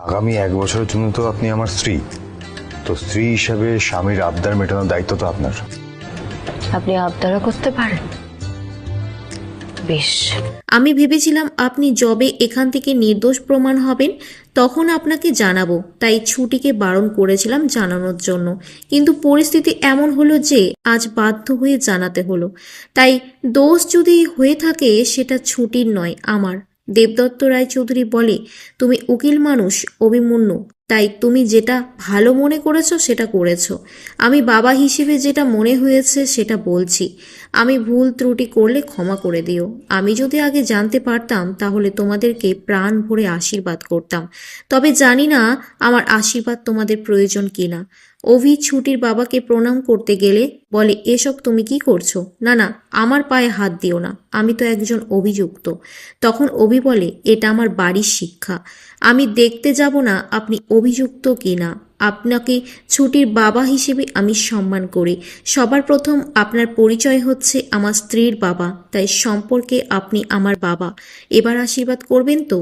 আগামী 1 বছরের জন্য তো আপনি আমার স্ত্রী, তো স্ত্রী হিসাবে স্বামীর আবদার মেটানোর দায়িত্ব তো আপনার। আপনি আবদারও করতে পারেন? বেশ। আমি ভেবেছিলাম আপনি যবে এখান থেকে নির্দোষ প্রমাণ হবেন তখন আপনাকে জানাবো, তাই ছুটিকে বারণ করেছিলাম জানানোর জন্য। কিন্তু পরিস্থিতি এমন হলো যে আজ বাধ্য হয়ে জানাতে হলো। তাই দোষ যদি হয়ে থাকে সেটা ছুটির নয়, আমার। দেবদত্ত রায়চৌধুরী বলে, তুমি উকিল মানুষ অভিমন্যু, তাই তুমি যেটা ভালো মনে করেছো সেটা করেছো। আমি বাবা হিসেবে যেটা মনে হয়েছে সেটা বলছি। আমি ভুল ত্রুটি করলে ক্ষমা করে দিও। আমি যদি আগে জানতে পারতাম তাহলে তোমাদেরকে প্রাণ ভরে আশীর্বাদ করতাম। তবে জানি না আমার আশীর্বাদ তোমাদের প্রয়োজন কিনা। অভি ছুটির বাবাকে প্রণাম করতে গেলে বলে, এসব তুমি কি করছো? না না, আমার পায়ে হাত দিও না, আমি তো একজন অভিযুক্ত। তখন অভি বলে, এটা আমার বাড়ির শিক্ষা। আমি দেখতে যাব না আপনি অভিযুক্ত কিনা। আপনাকে ছুটির বাবা হিসেবে আমি সম্মান করি। সবার প্রথম আপনার পরিচয় হচ্ছে আমার স্ত্রীর বাবা, তাই সম্পর্কে আপনি আমার বাবা। এবার আশীর্বাদ করবেন তো?